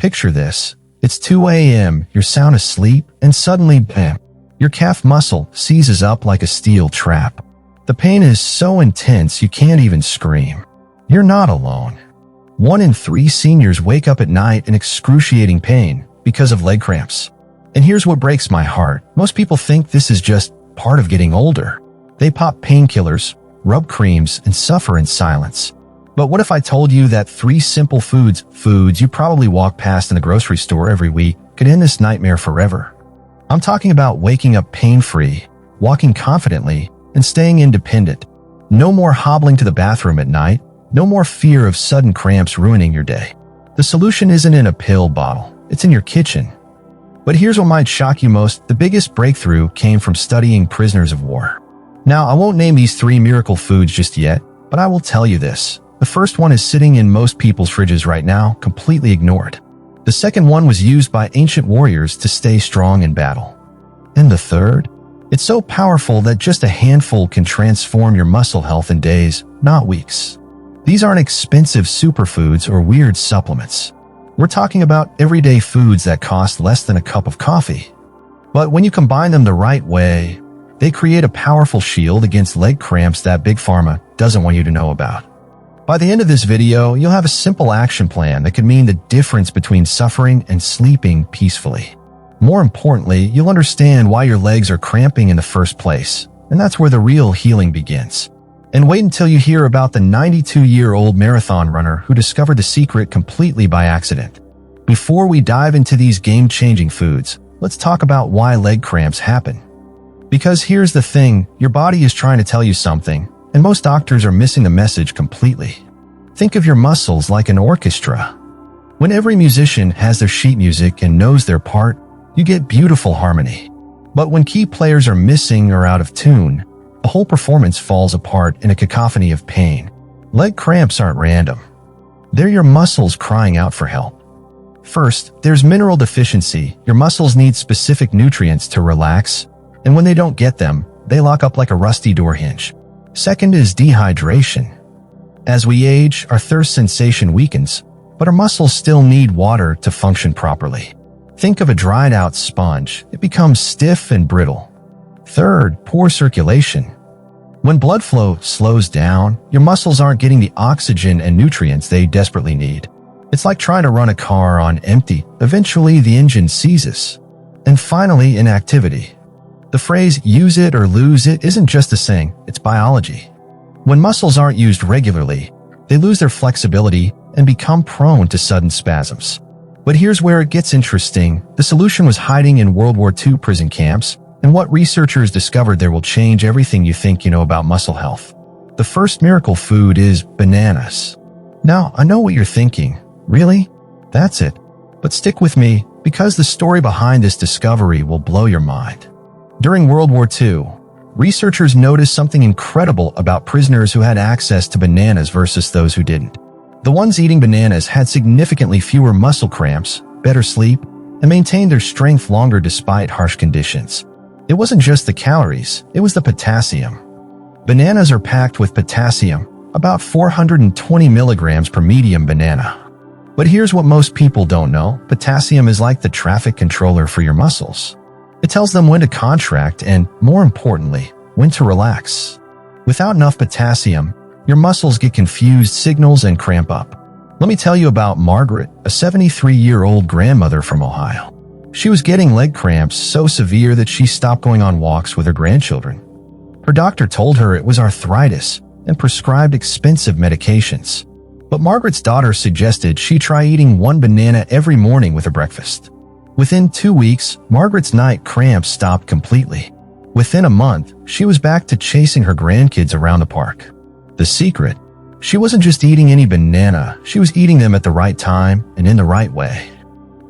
Picture this. It's 2 a.m., you're sound asleep, and suddenly, bam, your calf muscle seizes up like a steel trap. The pain is so intense you can't even scream. You're not alone. 1 in 3 seniors wake up at night in excruciating pain because of leg cramps. And here's what breaks my heart. Most people think this is just part of getting older. They pop painkillers, rub creams, and suffer in silence. But what if I told you that 3 simple foods you probably walk past in the grocery store every week, could end this nightmare forever? I'm talking about waking up pain-free, walking confidently, and staying independent. No more hobbling to the bathroom at night. No more fear of sudden cramps ruining your day. The solution isn't in a pill bottle. It's in your kitchen. But here's what might shock you most. The biggest breakthrough came from studying prisoners of war. Now, I won't name these 3 miracle foods just yet, but I will tell you this. The first one is sitting in most people's fridges right now, completely ignored. The second one was used by ancient warriors to stay strong in battle. And the third? It's so powerful that just a handful can transform your muscle health in days, not weeks. These aren't expensive superfoods or weird supplements. We're talking about everyday foods that cost less than a cup of coffee. But when you combine them the right way, they create a powerful shield against leg cramps that Big Pharma doesn't want you to know about. By the end of this video, you'll have a simple action plan that could mean the difference between suffering and sleeping peacefully. More importantly, you'll understand why your legs are cramping in the first place, and that's where the real healing begins. And wait until you hear about the 92-year-old marathon runner who discovered the secret completely by accident. Before we dive into these game-changing foods, let's talk about why leg cramps happen. Because here's the thing, your body is trying to tell you something, and most doctors are missing the message completely. Think of your muscles like an orchestra. When every musician has their sheet music and knows their part, you get beautiful harmony. But when key players are missing or out of tune, the whole performance falls apart in a cacophony of pain. Leg cramps aren't random. They're your muscles crying out for help. First, there's mineral deficiency. Your muscles need specific nutrients to relax, and when they don't get them, they lock up like a rusty door hinge. Second is dehydration. As we age, our thirst sensation weakens, but our muscles still need water to function properly. Think of a dried-out sponge. It becomes stiff and brittle. Third, poor circulation. When blood flow slows down, your muscles aren't getting the oxygen and nutrients they desperately need. It's like trying to run a car on empty. Eventually, the engine seizes. And finally, inactivity. The phrase, use it or lose it, isn't just a saying, it's biology. When muscles aren't used regularly, they lose their flexibility and become prone to sudden spasms. But here's where it gets interesting. The solution was hiding in World War II prison camps, and what researchers discovered there will change everything you think you know about muscle health. The first miracle food is bananas. Now, I know what you're thinking. Really? That's it. But stick with me, because the story behind this discovery will blow your mind. During World War II, researchers noticed something incredible about prisoners who had access to bananas versus those who didn't. The ones eating bananas had significantly fewer muscle cramps, better sleep, and maintained their strength longer despite harsh conditions. It wasn't just the calories, it was the potassium. Bananas are packed with potassium, about 420 milligrams per medium banana. But here's what most people don't know. Potassium is like the traffic controller for your muscles. It tells them when to contract and, more importantly, when to relax. Without enough potassium, your muscles get confused signals and cramp up. Let me tell you about Margaret, a 73-year-old grandmother from Ohio. She was getting leg cramps so severe that she stopped going on walks with her grandchildren. Her doctor told her it was arthritis and prescribed expensive medications. But Margaret's daughter suggested she try eating 1 banana every morning with her breakfast. Within 2 weeks, Margaret's night cramps stopped completely. Within a month, she was back to chasing her grandkids around the park. The secret? She wasn't just eating any banana, she was eating them at the right time and in the right way.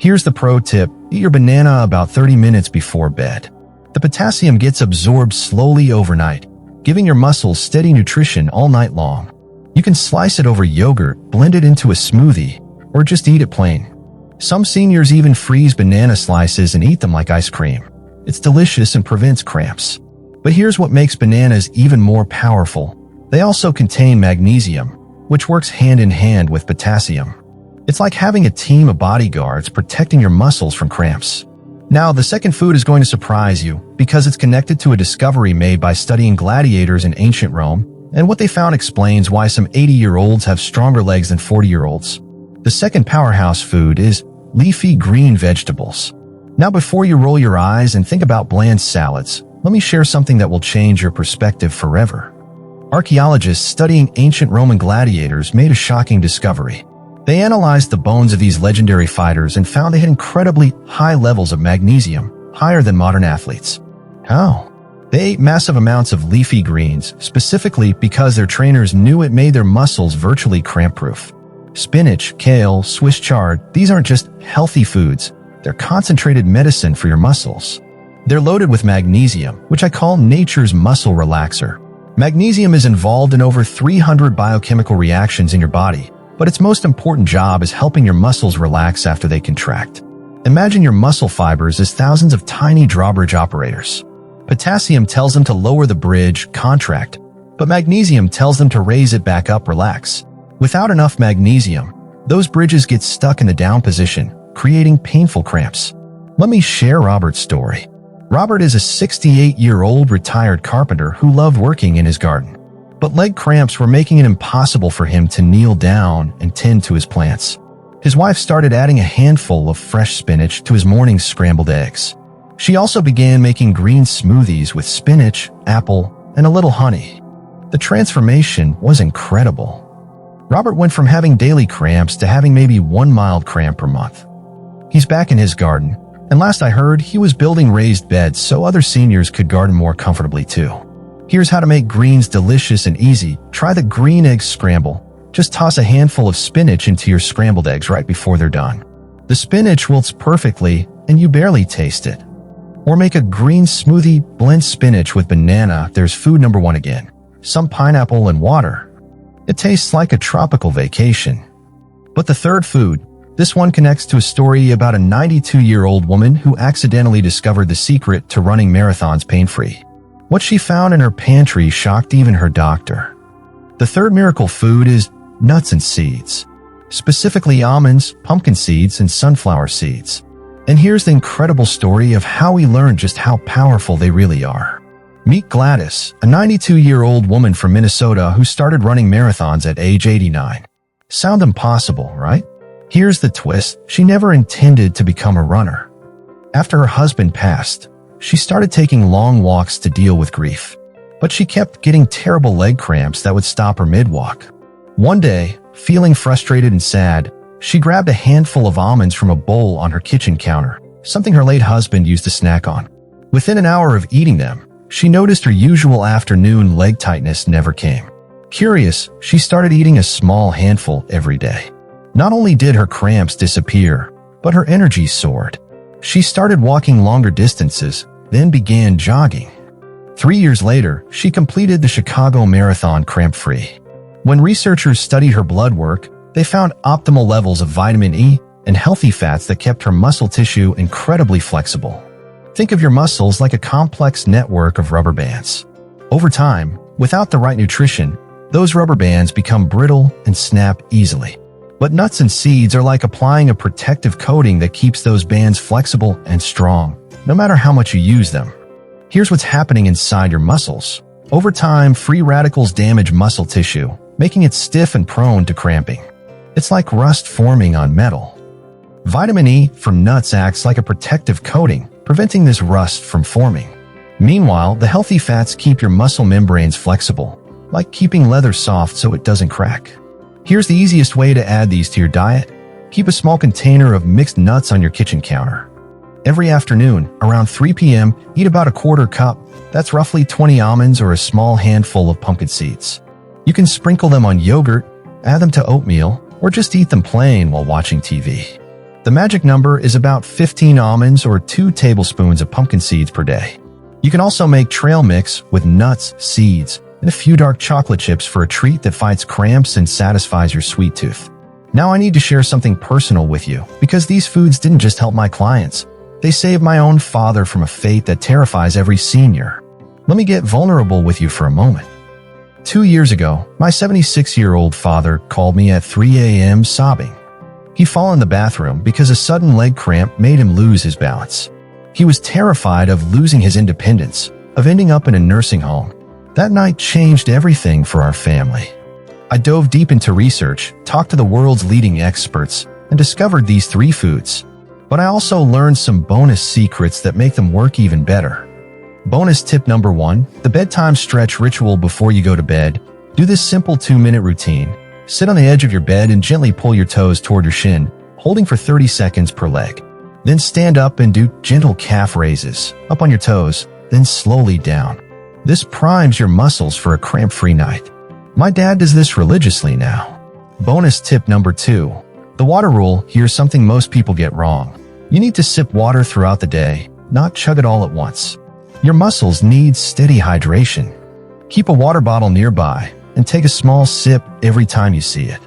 Here's the pro tip, eat your banana about 30 minutes before bed. The potassium gets absorbed slowly overnight, giving your muscles steady nutrition all night long. You can slice it over yogurt, blend it into a smoothie, or just eat it plain. Some seniors even freeze banana slices and eat them like ice cream. It's delicious and prevents cramps. But here's what makes bananas even more powerful. They also contain magnesium, which works hand in hand with potassium. It's like having a team of bodyguards protecting your muscles from cramps. Now, the second food is going to surprise you because it's connected to a discovery made by studying gladiators in ancient Rome, and what they found explains why some 80-year-olds have stronger legs than 40-year-olds. The second powerhouse food is leafy green vegetables. Now, before you roll your eyes and think about bland salads, let me share something that will change your perspective forever. Archaeologists studying ancient Roman gladiators made a shocking discovery. They analyzed the bones of these legendary fighters and found they had incredibly high levels of magnesium, higher than modern athletes. How? They ate massive amounts of leafy greens, specifically because their trainers knew it made their muscles virtually cramp-proof. Spinach, kale, Swiss chard, these aren't just healthy foods. They're concentrated medicine for your muscles. They're loaded with magnesium, which I call nature's muscle relaxer. Magnesium is involved in over 300 biochemical reactions in your body, but its most important job is helping your muscles relax after they contract. Imagine your muscle fibers as thousands of tiny drawbridge operators. Potassium tells them to lower the bridge, contract, but magnesium tells them to raise it back up, relax. Without enough magnesium, those bridges get stuck in the down position, creating painful cramps. Let me share Robert's story. Robert is a 68-year-old retired carpenter who loved working in his garden. But leg cramps were making it impossible for him to kneel down and tend to his plants. His wife started adding a handful of fresh spinach to his morning scrambled eggs. She also began making green smoothies with spinach, apple, and a little honey. The transformation was incredible. Robert went from having daily cramps to having maybe one mild cramp per month. He's back in his garden, and last I heard, he was building raised beds so other seniors could garden more comfortably too. Here's how to make greens delicious and easy. Try the green egg scramble. Just toss a handful of spinach into your scrambled eggs right before they're done. The spinach wilts perfectly, and you barely taste it. Or make a green smoothie, blend spinach with banana. There's food number one again. Some pineapple and water. It tastes like a tropical vacation. But the third food, this one connects to a story about a 92-year-old woman who accidentally discovered the secret to running marathons pain-free. What she found in her pantry shocked even her doctor. The third miracle food is nuts and seeds, specifically almonds, pumpkin seeds, and sunflower seeds. And here's the incredible story of how we learned just how powerful they really are. Meet Gladys, a 92-year-old woman from Minnesota who started running marathons at age 89. Sound impossible, right? Here's the twist. She never intended to become a runner. After her husband passed, she started taking long walks to deal with grief. But she kept getting terrible leg cramps that would stop her mid-walk. One day, feeling frustrated and sad, she grabbed a handful of almonds from a bowl on her kitchen counter, something her late husband used to snack on. Within an hour of eating them, she noticed her usual afternoon leg tightness never came. Curious, she started eating a small handful every day. Not only did her cramps disappear, but her energy soared. She started walking longer distances, then began jogging. 3 years later, she completed the Chicago Marathon cramp-free. When researchers studied her blood work, they found optimal levels of vitamin E and healthy fats that kept her muscle tissue incredibly flexible. Think of your muscles like a complex network of rubber bands. Over time, without the right nutrition, those rubber bands become brittle and snap easily. But nuts and seeds are like applying a protective coating that keeps those bands flexible and strong, no matter how much you use them. Here's what's happening inside your muscles. Over time, free radicals damage muscle tissue, making it stiff and prone to cramping. It's like rust forming on metal. Vitamin E from nuts acts like a protective coating, preventing this rust from forming. Meanwhile, the healthy fats keep your muscle membranes flexible, like keeping leather soft so it doesn't crack. Here's the easiest way to add these to your diet. Keep a small container of mixed nuts on your kitchen counter. Every afternoon, around 3 p.m., eat about a quarter cup. That's roughly 20 almonds or a small handful of pumpkin seeds. You can sprinkle them on yogurt, add them to oatmeal, or just eat them plain while watching TV. The magic number is about 15 almonds or 2 tablespoons of pumpkin seeds per day. You can also make trail mix with nuts, seeds, and a few dark chocolate chips for a treat that fights cramps and satisfies your sweet tooth. Now I need to share something personal with you, because these foods didn't just help my clients. They saved my own father from a fate that terrifies every senior. Let me get vulnerable with you for a moment. 2 years ago, my 76-year-old father called me at 3 a.m. sobbing. He fell in the bathroom because a sudden leg cramp made him lose his balance. He was terrified of losing his independence, of ending up in a nursing home. That night changed everything for our family. I dove deep into research, talked to the world's leading experts, and discovered these 3 foods. But I also learned some bonus secrets that make them work even better. Bonus tip number 1, the bedtime stretch ritual before you go to bed. Do this simple 2-minute routine. Sit on the edge of your bed and gently pull your toes toward your shin, holding for 30 seconds per leg. Then stand up and do gentle calf raises, up on your toes, then slowly down. This primes your muscles for a cramp-free night. My dad does this religiously now. Bonus tip number 2, the water rule. Here's something most people get wrong. You need to sip water throughout the day, not chug it all at once. Your muscles need steady hydration. Keep a water bottle nearby and take a small sip every time you see it.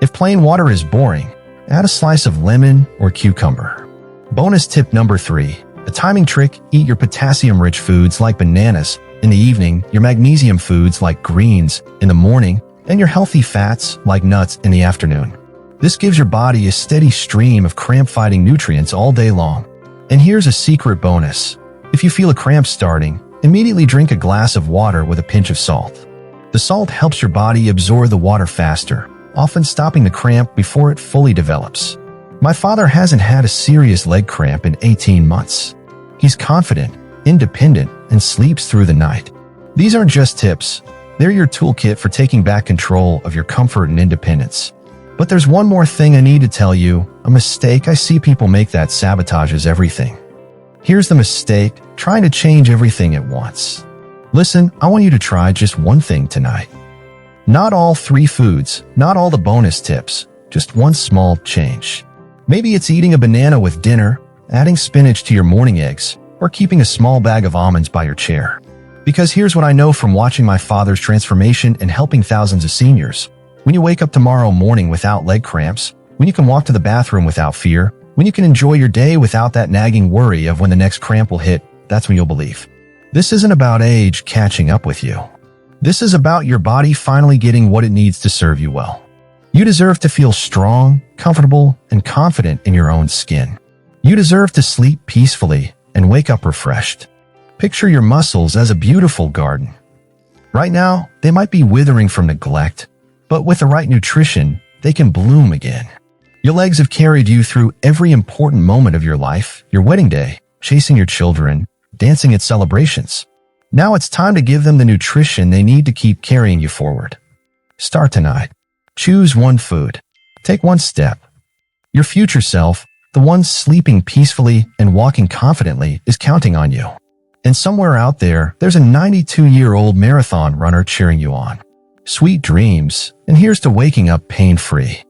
If plain water is boring, add a slice of lemon or cucumber. Bonus tip number 3, a timing trick. Eat your potassium-rich foods like bananas in the evening, your magnesium foods like greens in the morning, and your healthy fats like nuts in the afternoon. This gives your body a steady stream of cramp-fighting nutrients all day long. And here's a secret bonus. If you feel a cramp starting, immediately drink a glass of water with a pinch of salt. The salt helps your body absorb the water faster, often stopping the cramp before it fully develops. My father hasn't had a serious leg cramp in 18 months. He's confident, independent, and sleeps through the night. These aren't just tips. They're your toolkit for taking back control of your comfort and independence. But there's one more thing I need to tell you, a mistake I see people make that sabotages everything. Here's the mistake, trying to change everything at once. Listen, I want you to try just one thing tonight. Not all 3 foods, not all the bonus tips, just one small change. Maybe it's eating a banana with dinner, adding spinach to your morning eggs, or keeping a small bag of almonds by your chair. Because here's what I know from watching my father's transformation and helping thousands of seniors. When you wake up tomorrow morning without leg cramps, when you can walk to the bathroom without fear, when you can enjoy your day without that nagging worry of when the next cramp will hit, that's when you'll believe. This isn't about age catching up with you. This is about your body finally getting what it needs to serve you well. You deserve to feel strong, comfortable, and confident in your own skin. You deserve to sleep peacefully and wake up refreshed. Picture your muscles as a beautiful garden. Right now, they might be withering from neglect, but with the right nutrition, they can bloom again. Your legs have carried you through every important moment of your life, your wedding day, chasing your children, dancing at celebrations. Now it's time to give them the nutrition they need to keep carrying you forward. Start tonight. Choose one food. Take one step. Your future self, the one sleeping peacefully and walking confidently, is counting on you. And somewhere out there, there's a 92-year-old marathon runner cheering you on. Sweet dreams, and here's to waking up pain-free.